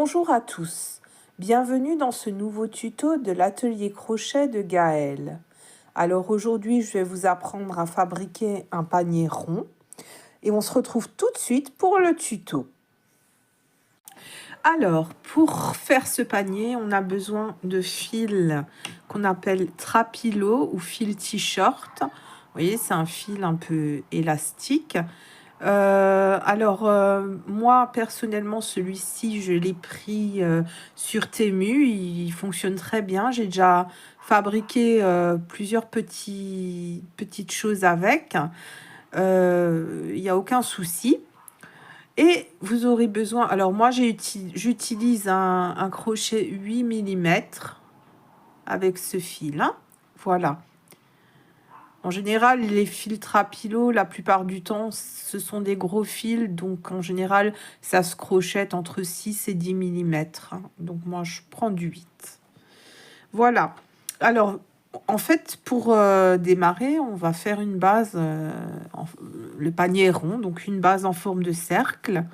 Bonjour à tous, bienvenue dans ce nouveau tuto de l'atelier crochet de Gaëlle. Alors aujourd'hui je vais vous apprendre à fabriquer un panier rond et on se retrouve tout de suite pour le tuto. Alors pour faire ce panier on a besoin de fils qu'on appelle trapilo ou fil t-shirt. Vous voyez c'est un fil un peu élastique. Moi personnellement celui-ci je l'ai pris sur Temu, il fonctionne très bien. J'ai déjà fabriqué plusieurs petites choses avec, il n'y a aucun souci. Et vous aurez besoin, alors moi j'utilise un crochet 8 mm avec ce fil, hein. Voilà. En général, les fils Trapilo, la plupart du temps, ce sont des gros fils. Donc, en général, ça se crochette entre 6 et 10 mm. Donc, moi, je prends du 8. Voilà. Alors, en fait, pour démarrer, on va faire une base, le panier rond, donc une base en forme de cercle.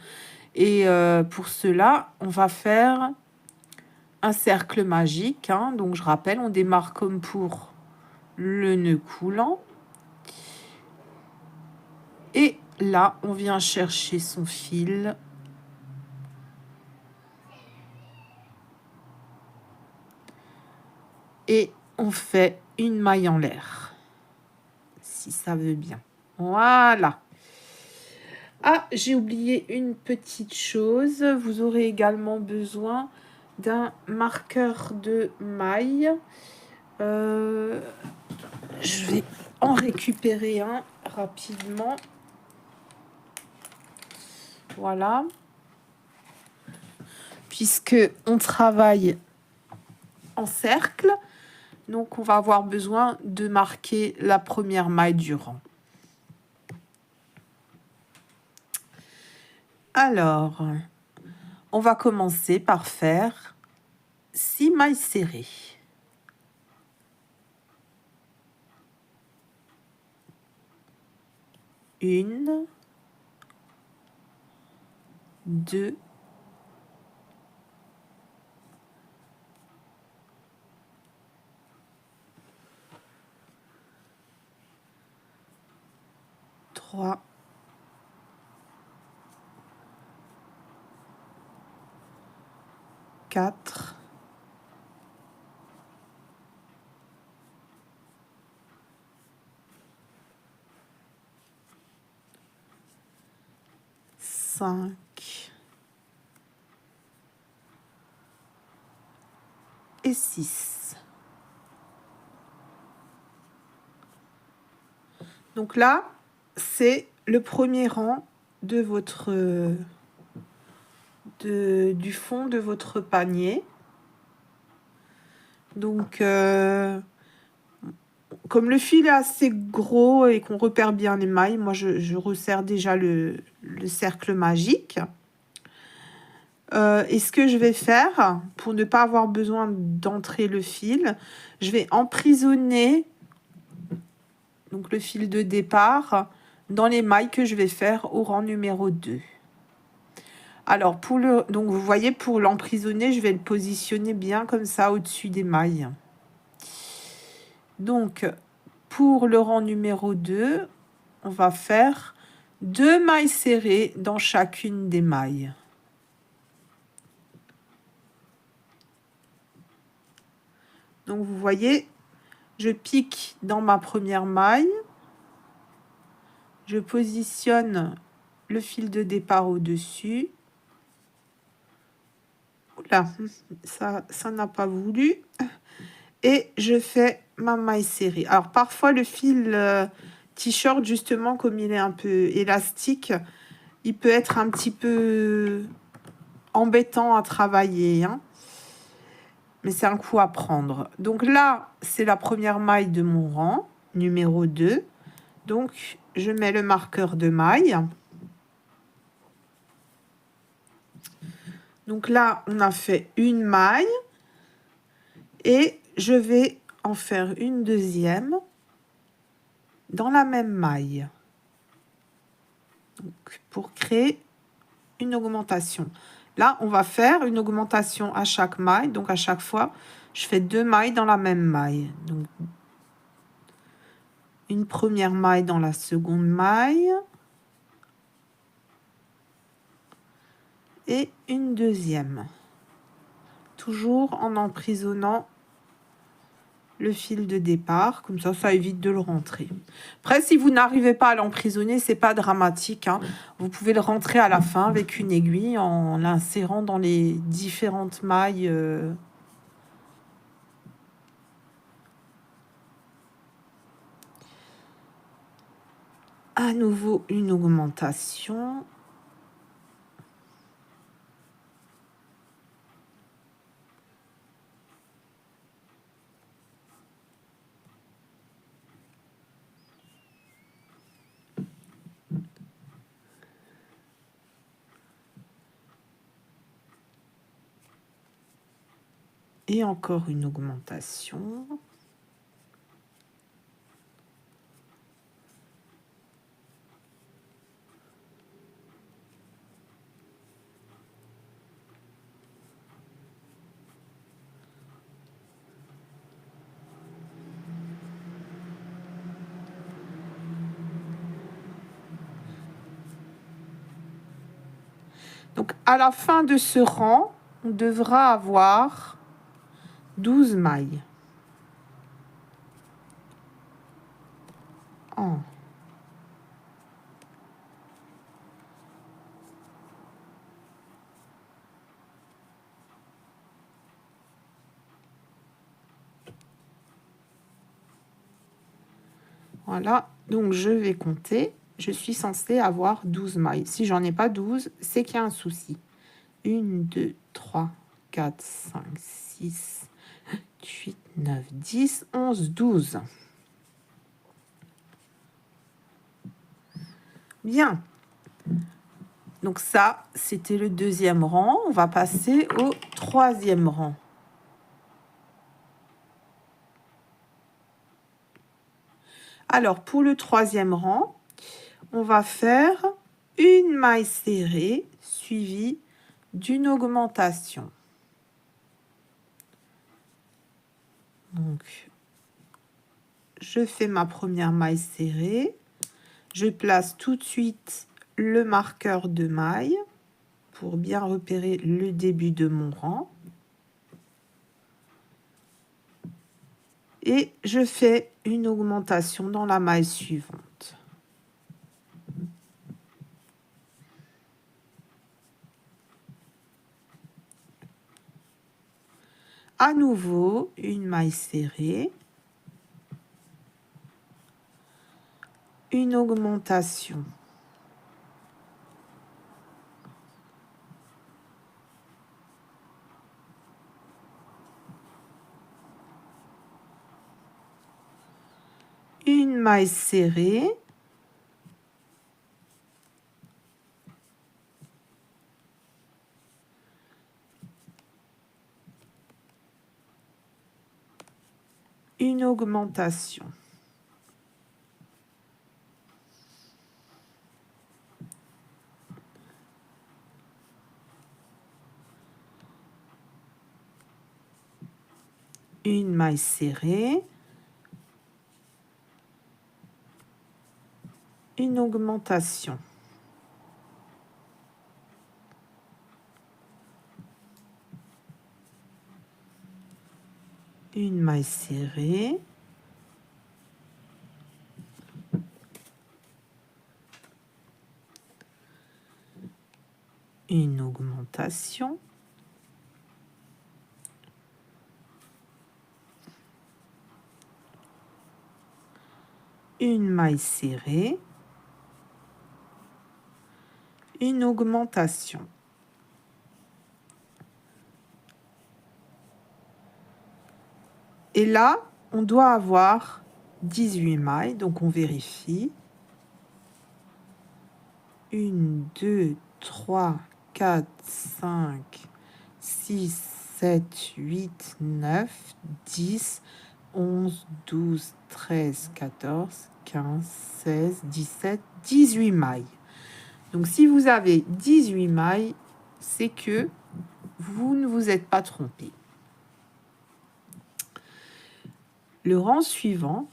Et pour cela, on va faire un cercle magique, hein. Donc, je rappelle, on démarre comme pour le nœud coulant. Et là, on vient chercher son fil. Et on fait une maille en l'air. Si ça veut bien. Voilà. Ah, j'ai oublié une petite chose. Vous aurez également besoin d'un marqueur de maille. Je vais en récupérer un rapidement. Voilà. Puisque on travaille en cercle, donc on va avoir besoin de marquer la première maille du rang. Alors, on va commencer par faire 6 mailles serrées. Une, deux, trois, quatre, cinq et 6. Donc là, c'est le premier rang de votre du fond de votre panier. Donc, comme le fil est assez gros et qu'on repère bien les mailles, moi je resserre déjà le cercle magique. Et ce que je vais faire, pour ne pas avoir besoin d'entrer le fil, je vais emprisonner donc le fil de départ dans les mailles que je vais faire au rang numéro 2. Alors, donc vous voyez, pour l'emprisonner, je vais le positionner bien comme ça au-dessus des mailles. Donc, pour le rang numéro 2, on va faire 2 mailles serrées dans chacune des mailles. Donc, vous voyez, je pique dans ma première maille. Je positionne le fil de départ au-dessus. Oula, ça n'a pas voulu. Et je fais ma maille serrée. Alors, parfois, le fil t-shirt, justement, comme il est un peu élastique, il peut être un petit peu embêtant à travailler, hein. Mais c'est un coup à prendre. Donc là, c'est la première maille de mon rang, numéro 2. Donc, je mets le marqueur de maille. Donc là, on a fait une maille. Et je vais en faire une deuxième dans la même maille. Donc, pour créer une augmentation. Là, on va faire une augmentation à chaque maille. Donc, à chaque fois, je fais 2 mailles dans la même maille. Donc, une première maille dans la seconde maille. Et une deuxième. Toujours en emprisonnant le fil de départ. Comme ça évite de le rentrer. Après, si vous n'arrivez pas à l'emprisonner, c'est pas dramatique, hein. Vous pouvez le rentrer à la fin avec une aiguille en l'insérant dans les différentes mailles. À nouveau, une augmentation. Et encore une augmentation. Donc, à la fin de ce rang, on devra avoir 12 mailles. 1, voilà, donc je vais compter. Je suis censée avoir 12 mailles. Si j'en ai pas 12, c'est qu'il y a un souci. 1, 2, 3, 4, 5, 6, 8, 9, 10, 11, 12. Bien. Donc ça, c'était le deuxième rang. On va passer au troisième rang. Alors, pour le troisième rang, on va faire une maille serrée suivie d'une augmentation. Donc, je fais ma première maille serrée. Je place tout de suite le marqueur de maille pour bien repérer le début de mon rang. Et je fais une augmentation dans la maille suivante. À nouveau, une maille serrée. Une augmentation. Une maille serrée. Une augmentation. Une maille serrée. Une augmentation. Une maille serrée. Une augmentation. Une maille serrée. Une augmentation. Et là, on doit avoir 18 mailles, donc on vérifie. 1, 2, 3, 4, 5, 6, 7, 8, 9, 10, 11, 12, 13, 14, 15, 16, 17, 18 mailles. Donc, si vous avez 18 mailles, c'est que vous ne vous êtes pas trompé. Le rang suivant,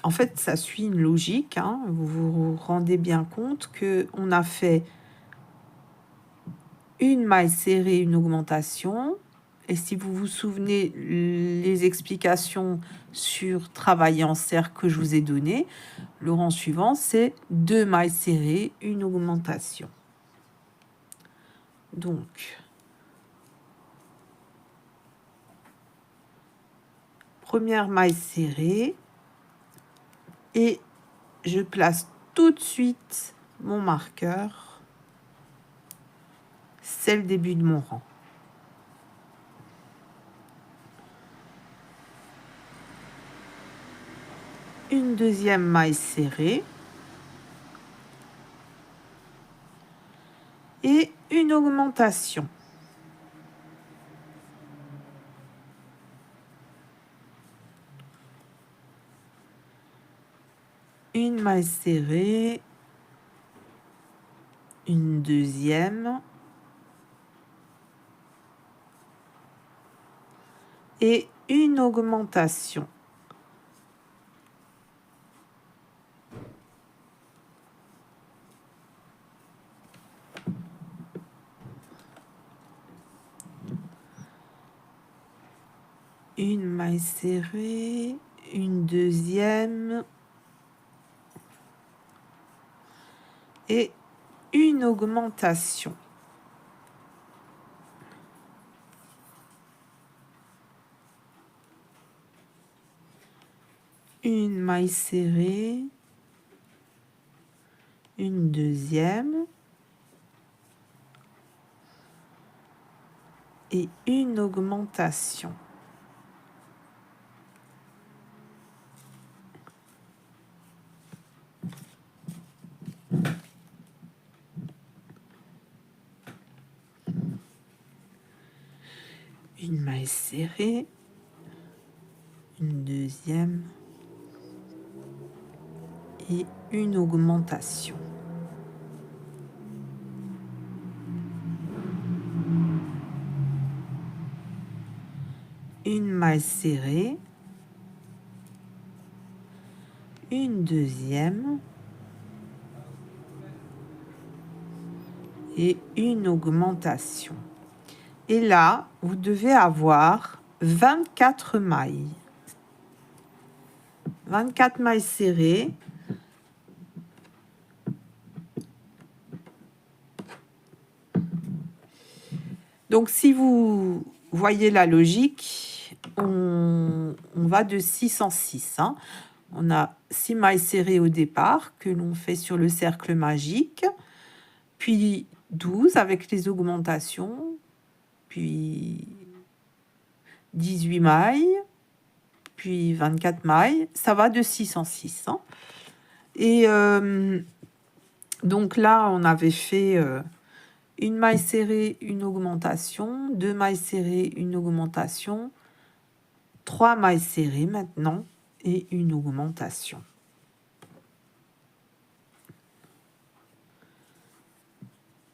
en fait, ça suit une logique. Hein, vous vous rendez bien compte qu'on a fait une maille serrée, une augmentation. Et si vous vous souvenez les explications sur travailler en cercle que je vous ai donné, le rang suivant, c'est 2 mailles serrées, une augmentation. Donc, première maille serrée et je place tout de suite mon marqueur. C'est le début de mon rang. Une deuxième maille serrée et une augmentation. Une maille serrée, une deuxième et une augmentation. Une maille serrée, une deuxième et une augmentation. Une maille serrée, une deuxième et une augmentation. Une maille serrée, une deuxième et une augmentation. Une maille serrée, une deuxième et une augmentation. Et là, vous devez avoir 24 mailles. 24 mailles serrées. Donc, si vous voyez la logique, on va de 6 en 6. Hein. On a 6 mailles serrées au départ que l'on fait sur le cercle magique, puis 12 avec les augmentations, puis 18 mailles, puis 24 mailles. Ça va de 6 en 6. Hein. Et donc là, on avait fait une maille serrée, une augmentation, 2 mailles serrées, une augmentation, 3 mailles serrées maintenant et une augmentation.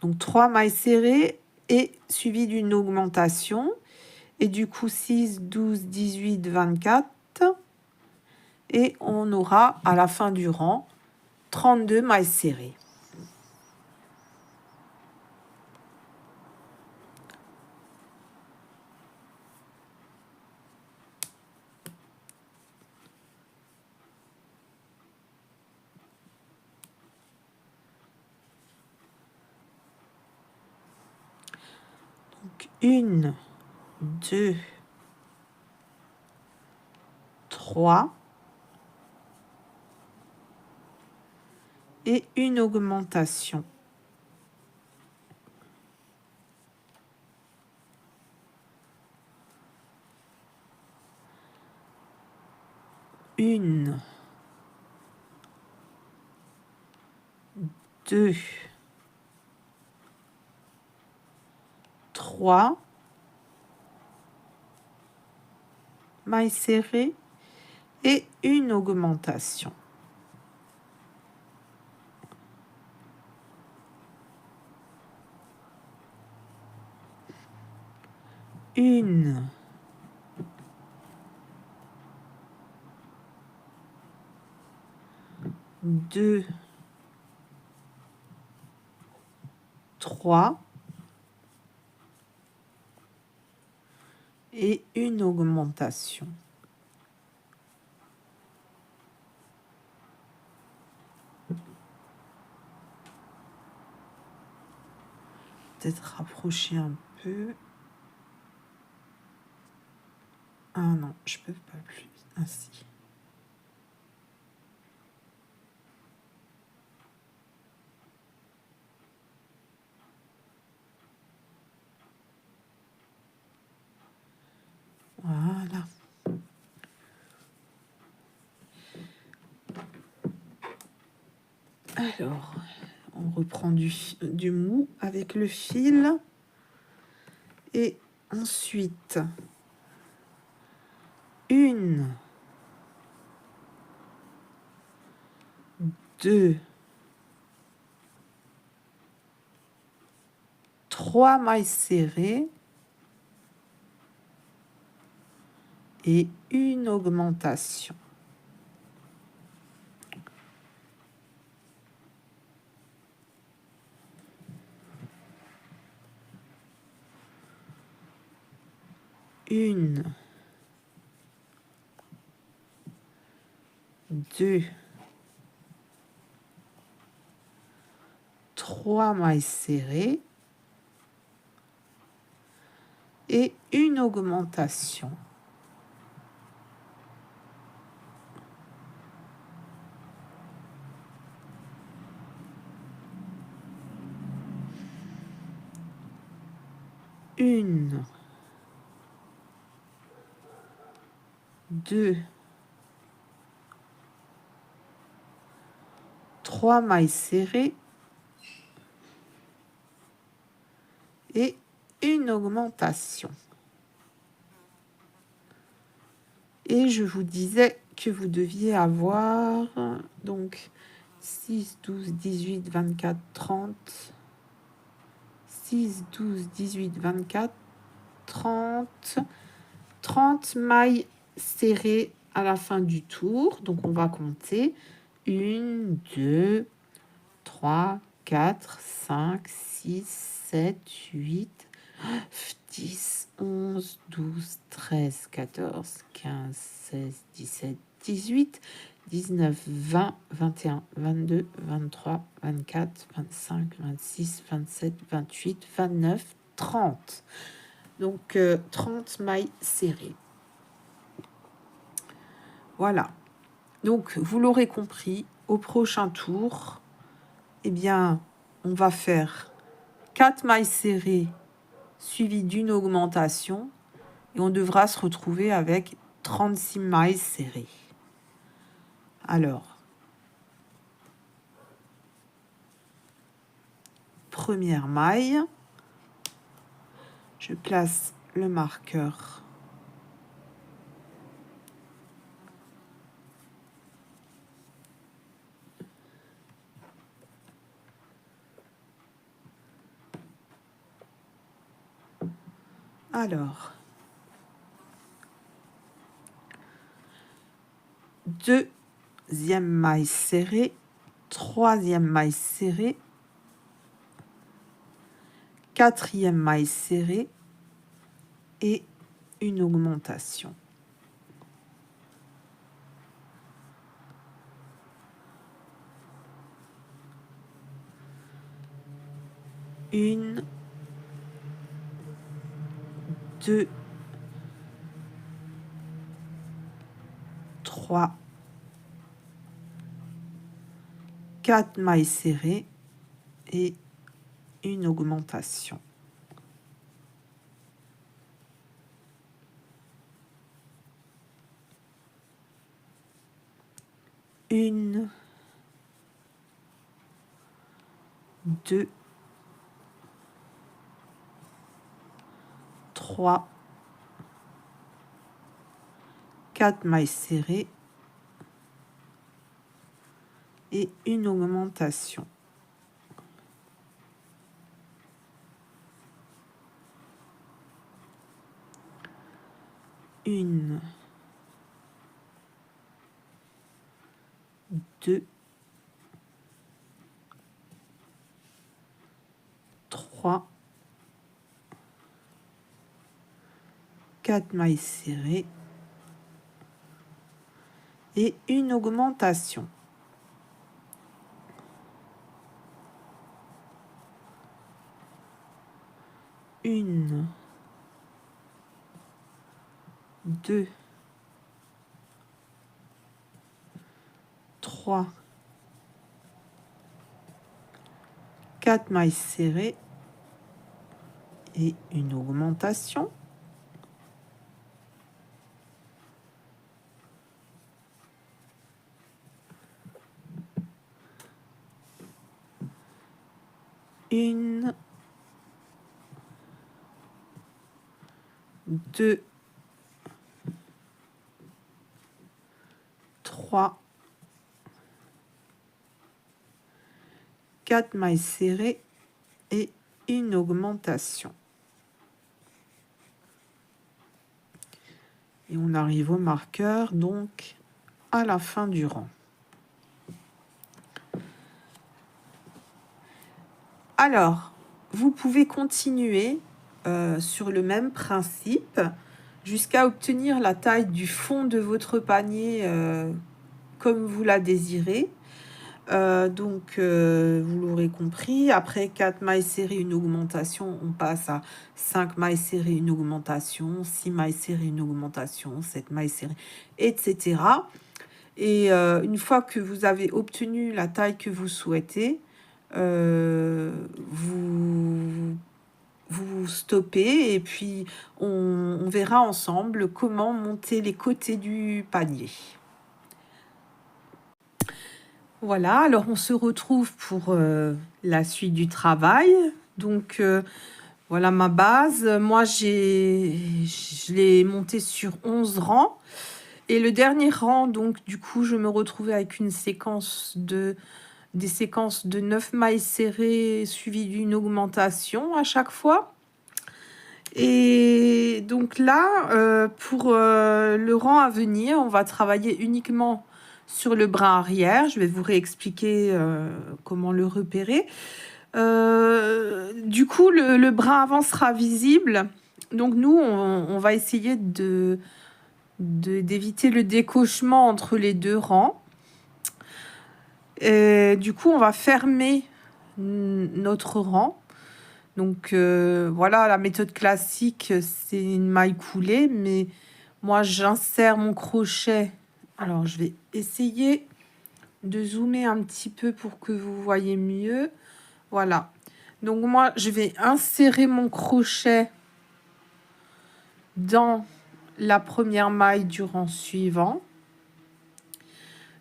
Donc 3 mailles serrées et suivi d'une augmentation. Et du coup 6, 12, 18, 24. Et on aura à la fin du rang 32 mailles serrées. Donc 1, 2, 3 et une augmentation. Une, 2, 3 mailles serrées et une augmentation. une, deux, trois et une augmentation. Peut-être rapprocher un peu. Ah non, je peux pas plus ainsi. Voilà. Alors, on reprend du mou avec le fil. Et ensuite, une, deux, trois mailles serrées et une augmentation. Une, deux, trois mailles serrées et une augmentation. Une, deux, trois mailles serrées et une augmentation. Et je vous disais que vous deviez avoir donc 6, 12, 18, 24, 30, 6, 12, 18, 24, 30, 30 mailles serrées à la fin du tour. Donc, on va compter 1, 2, 3, 4, 5, 6, 7, 8, 10, 11, 12, 13, 14, 15, 16, 17, 18, 19, 20, 21, 22, 23, 24, 25, 26, 27, 28, 29, 30. Donc, 30 mailles serrées. Voilà. Donc, vous l'aurez compris, au prochain tour, eh bien, on va faire 4 mailles serrées suivies d'une augmentation et on devra se retrouver avec 36 mailles serrées. Alors, première maille, je place le marqueur. Alors, deuxième maille serrée, troisième maille serrée, quatrième maille serrée et une augmentation. Une, deux, trois, 4 mailles serrées et une augmentation. Une, deux, trois, 4 mailles serrées et une augmentation. 1, 2, 3, 4 mailles serrées et une augmentation. Une, 2, 3, 4 mailles serrées et une augmentation. Une, 2, 3, 4 mailles serrées et une augmentation. Et on arrive au marqueur, donc à la fin du rang. Alors, vous pouvez continuer sur le même principe jusqu'à obtenir la taille du fond de votre panier comme vous la désirez. Donc, vous l'aurez compris, après 4 mailles serrées, une augmentation, on passe à 5 mailles serrées, une augmentation, 6 mailles serrées, une augmentation, 7 mailles serrées, etc. Et une fois que vous avez obtenu la taille que vous souhaitez, vous stoppez et puis on verra ensemble comment monter les côtés du panier. Voilà, alors on se retrouve pour la suite du travail. Donc voilà ma base. Moi je l'ai monté sur 11 rangs. Et le dernier rang, donc du coup je me retrouvais avec des séquences de 9 mailles serrées suivies d'une augmentation à chaque fois. Et donc là, pour le rang à venir, on va travailler uniquement sur le brin arrière. Je vais vous réexpliquer comment le repérer. Du coup, le brin avant sera visible. Donc nous, on va essayer d'éviter le décochement entre les deux rangs. Et du coup, on va fermer notre rang. Donc voilà, la méthode classique, c'est une maille coulée, mais moi j'insère mon crochet. Alors je vais essayer de zoomer un petit peu pour que vous voyez mieux. Voilà, donc moi je vais insérer mon crochet dans la première maille du rang suivant.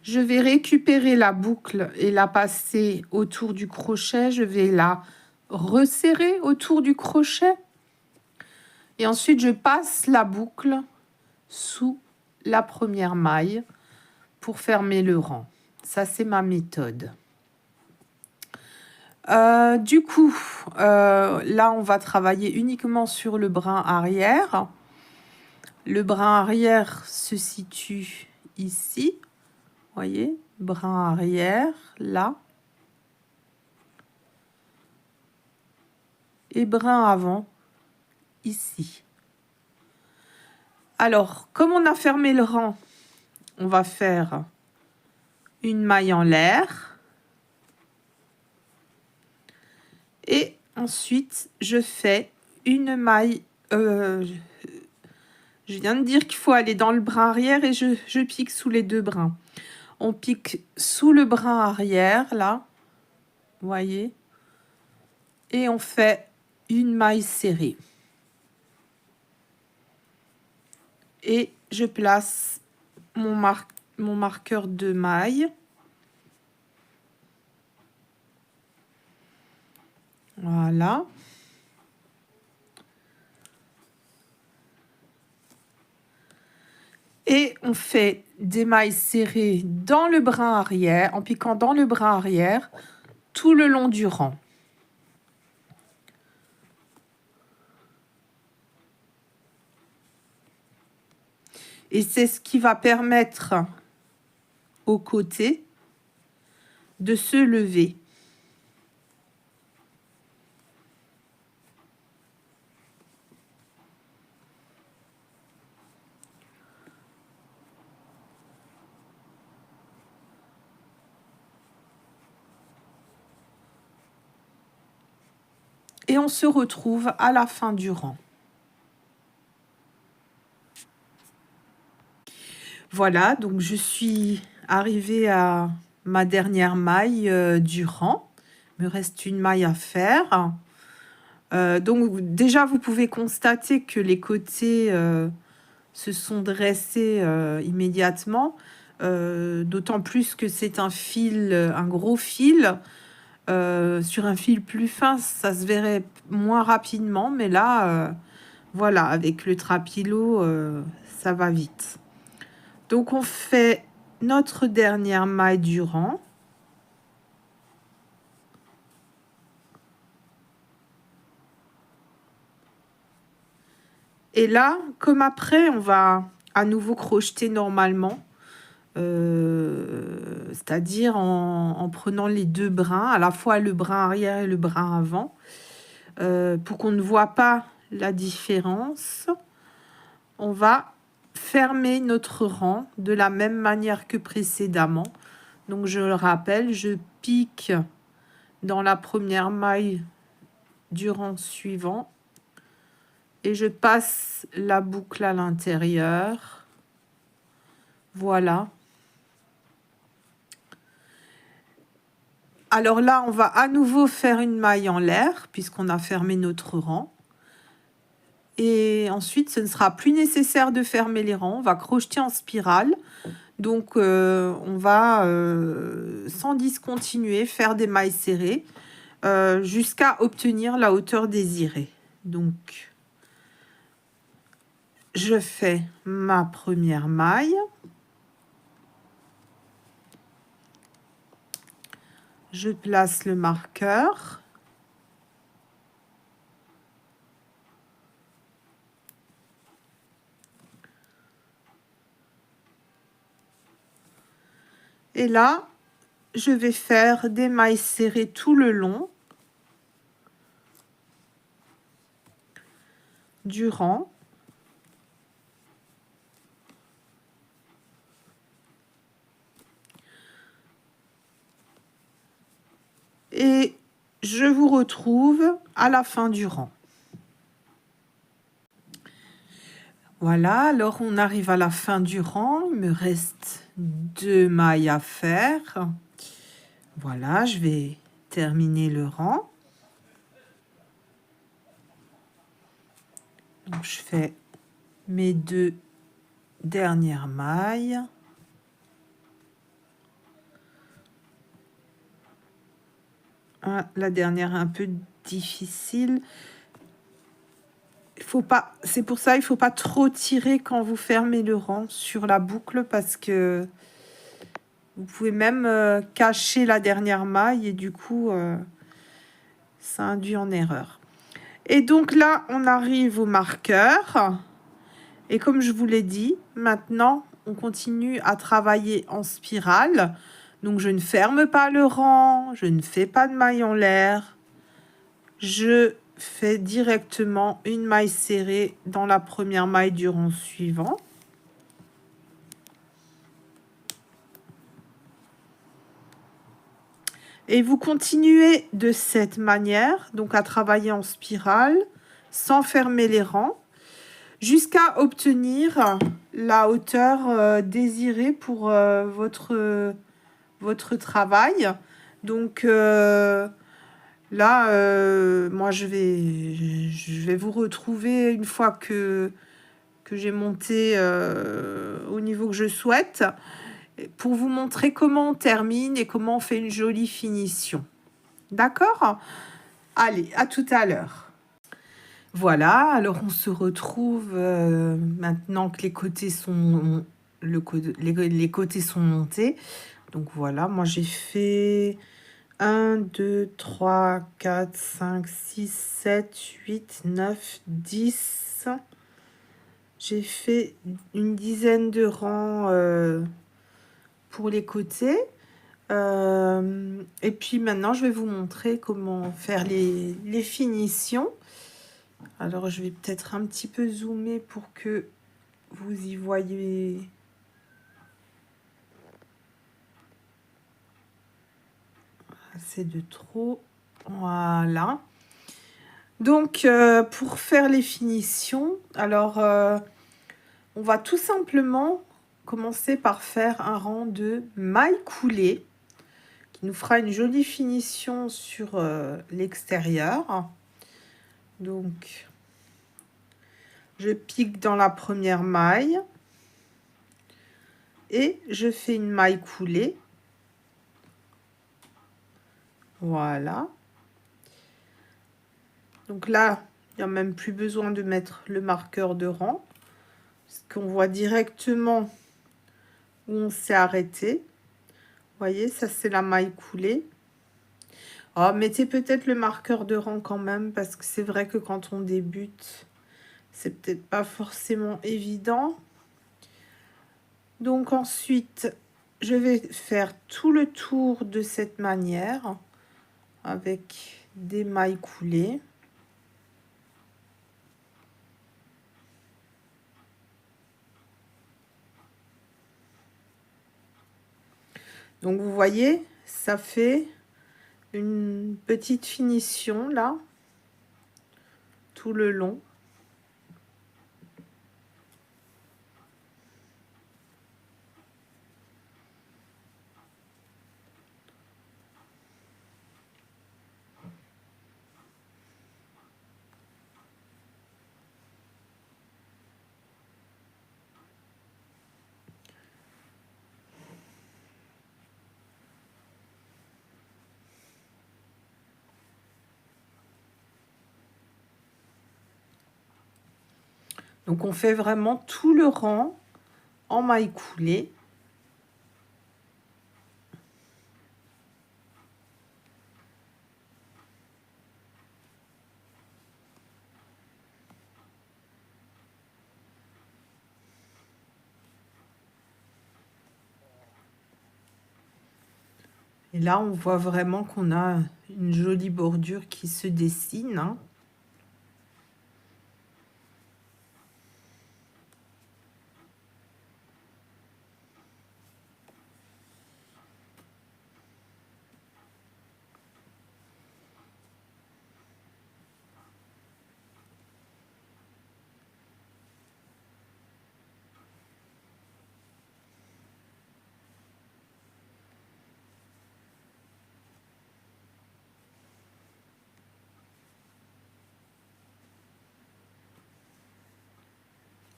Je vais récupérer la boucle et la passer autour du crochet. Je vais la resserrer autour du crochet. Et ensuite, je passe la boucle sous la première maille pour fermer le rang. Ça, c'est ma méthode. Du coup, là, on va travailler uniquement sur le brin arrière. Le brin arrière se situe ici. Voyez, brin arrière, là. Et brin avant, ici. Alors, comme on a fermé le rang, on va faire une maille en l'air. Et ensuite, je fais une maille. Je viens de dire qu'il faut aller dans le brin arrière et je pique sous les deux brins. On pique sous le brin arrière, là. Vous voyez? Et on fait une maille serrée. Et je place mon marqueur de maille. Voilà. Et on fait des mailles serrées dans le brin arrière, en piquant dans le brin arrière, tout le long du rang. Et c'est ce qui va permettre aux côtés de se lever. Et on se retrouve à la fin du rang. Voilà, donc je suis arrivée à ma dernière maille du rang. Il me reste une maille à faire. Donc déjà, vous pouvez constater que les côtés se sont dressés immédiatement. D'autant plus que c'est un fil, un gros fil. Sur un fil plus fin, ça se verrait moins rapidement. Mais là, voilà, avec le trapilo, ça va vite. Donc, on fait notre dernière maille du rang. Et là, comme après, on va à nouveau crocheter normalement. C'est-à-dire en prenant les deux brins, à la fois le brin arrière et le brin avant, pour qu'on ne voit pas la différence. On va fermer notre rang de la même manière que précédemment. Donc, je le rappelle, je pique dans la première maille du rang suivant et je passe la boucle à l'intérieur. Voilà. Alors là, on va à nouveau faire une maille en l'air puisqu'on a fermé notre rang. Et ensuite, ce ne sera plus nécessaire de fermer les rangs. On va crocheter en spirale. Donc, on va, sans discontinuer, faire des mailles serrées jusqu'à obtenir la hauteur désirée. Donc, je fais ma première maille. Je place le marqueur. Et là, je vais faire des mailles serrées tout le long du rang. Et je vous retrouve à la fin du rang. Voilà, alors on arrive à la fin du rang. Il me reste 2 mailles à faire. Voilà, je vais terminer le rang. Donc, je fais mes 2 dernières mailles. La dernière est un peu difficile. C'est pour ça il faut pas trop tirer quand vous fermez le rang sur la boucle parce que vous pouvez même cacher la dernière maille et du coup ça induit en erreur. Et donc là on arrive au marqueur et comme je vous l'ai dit, maintenant on continue à travailler en spirale. Donc je ne ferme pas le rang, je ne fais pas de maille en l'air, je fais directement une maille serrée dans la première maille du rang suivant. Et vous continuez de cette manière, donc à travailler en spirale, sans fermer les rangs, jusqu'à obtenir la hauteur désirée pour votre travail. Donc là, moi, je vais vous retrouver une fois que j'ai monté au niveau que je souhaite pour vous montrer comment on termine et comment on fait une jolie finition. D'accord? Allez, à tout à l'heure. Voilà, alors on se retrouve maintenant que les côtés sont les côtés sont montés. Donc voilà, moi j'ai fait 1, 2, 3, 4, 5, 6, 7, 8, 9, 10. J'ai fait une dizaine de rangs pour les côtés. Et puis maintenant, je vais vous montrer comment faire les finitions. Alors, je vais peut-être un petit peu zoomer pour que vous y voyez. C'est de trop. Voilà. Donc, pour faire les finitions, alors, on va tout simplement commencer par faire un rang de mailles coulées qui nous fera une jolie finition sur l'extérieur. Donc, je pique dans la première maille et je fais une maille coulée. Voilà. Donc là, il n'y a même plus besoin de mettre le marqueur de rang, parce qu'on voit directement où on s'est arrêté. Vous voyez, ça c'est la maille coulée. Oh, mettez peut-être le marqueur de rang quand même, parce que c'est vrai que quand on débute, c'est peut-être pas forcément évident. Donc ensuite, je vais faire tout le tour de cette manière, avec des mailles coulées. Donc vous voyez, ça fait une petite finition là, tout le long. Donc on fait vraiment tout le rang en maille coulée. Et là, on voit vraiment qu'on a une jolie bordure qui se dessine, hein.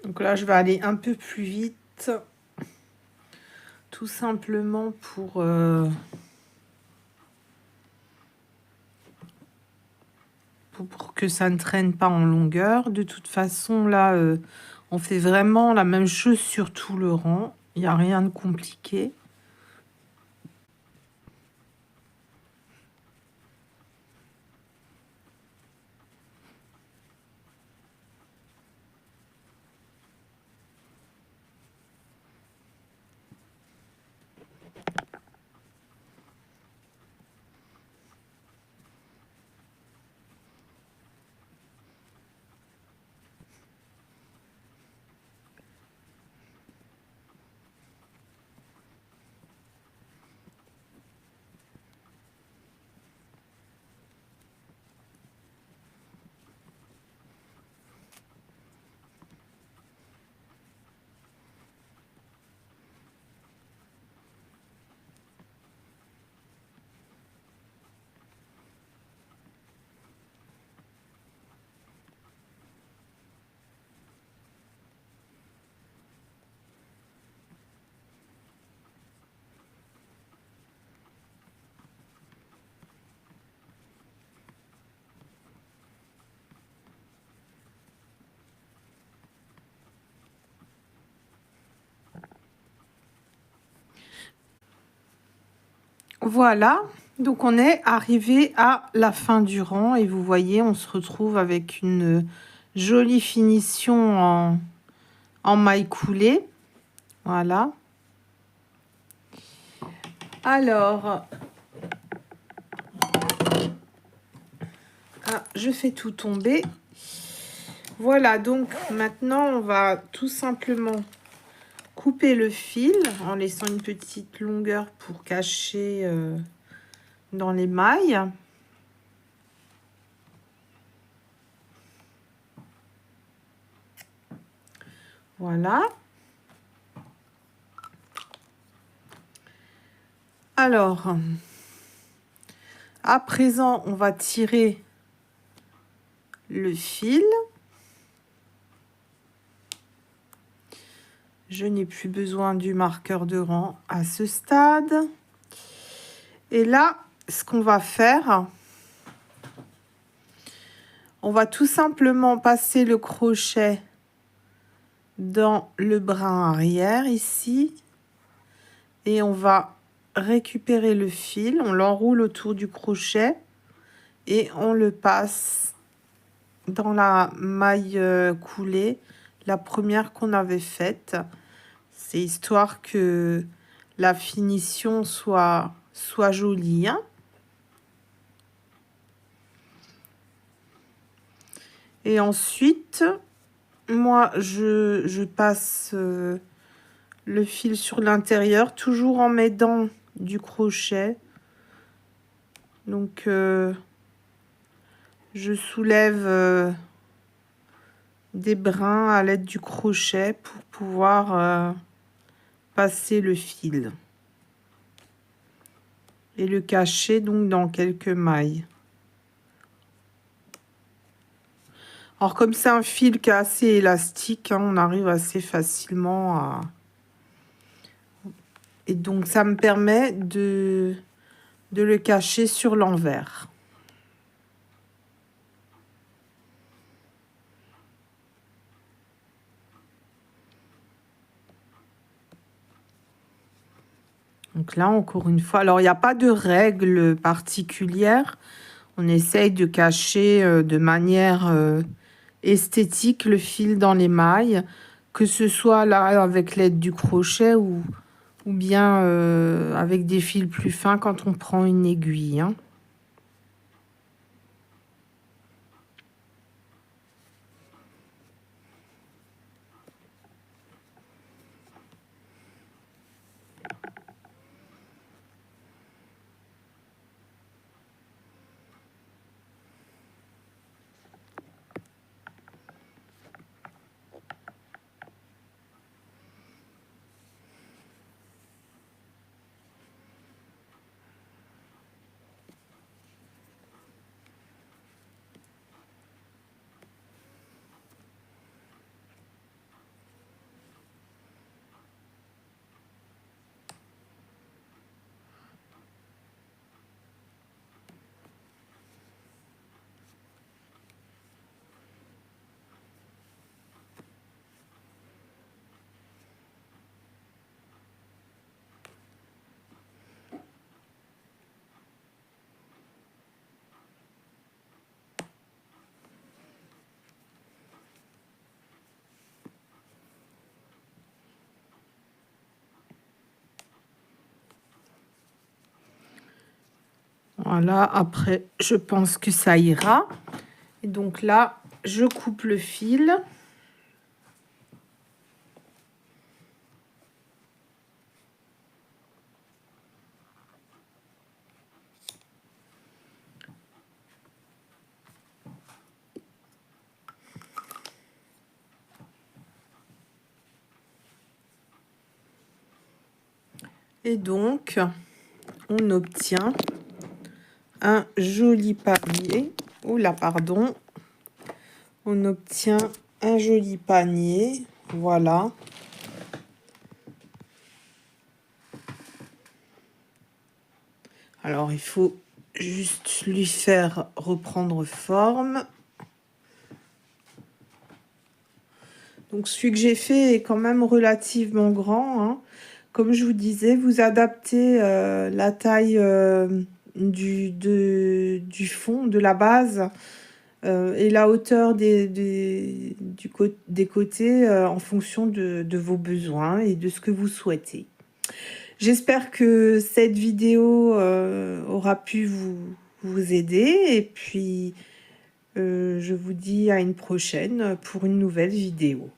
Donc là, je vais aller un peu plus vite, tout simplement pour que ça ne traîne pas en longueur. De toute façon, là, on fait vraiment la même chose sur tout le rang. Il n'y a rien de compliqué. Voilà, donc on est arrivé à la fin du rang et vous voyez, on se retrouve avec une jolie finition en maille coulée. Voilà. Alors, je fais tout tomber. Voilà, donc maintenant, on va tout simplement couper le fil en laissant une petite longueur pour cacher dans les mailles. Voilà. Alors, à présent, on va tirer le fil. Je n'ai plus besoin du marqueur de rang à ce stade. Et là, ce qu'on va faire, on va tout simplement passer le crochet dans le brin arrière ici. Et on va récupérer le fil, on l'enroule autour du crochet et on le passe dans la maille coulée, la première qu'on avait faite. C'est histoire que la finition soit jolie, hein. Et ensuite, moi, je passe le fil sur l'intérieur, toujours en m'aidant du crochet. Donc, je soulève des brins à l'aide du crochet pour pouvoir passer le fil et le cacher donc dans quelques mailles. Alors comme c'est un fil qui est assez élastique, hein, on arrive assez facilement à... Et donc ça me permet de le cacher sur l'envers. Donc là, encore une fois, alors il n'y a pas de règle particulière. On essaye de cacher de manière esthétique le fil dans les mailles, que ce soit là avec l'aide du crochet ou bien avec des fils plus fins quand on prend une aiguille, hein. Voilà, après, je pense que ça ira. Et donc là, je coupe le fil. Et donc, on obtient un joli panier. Oula, pardon. On obtient un joli panier. Voilà. Alors, il faut juste lui faire reprendre forme. Donc, celui que j'ai fait est quand même relativement grand, hein. Comme je vous disais, vous adaptez la taille du fond, de la base, et la hauteur des côtés en fonction de vos besoins et de ce que vous souhaitez. J'espère que cette vidéo aura pu vous aider et puis je vous dis à une prochaine pour une nouvelle vidéo.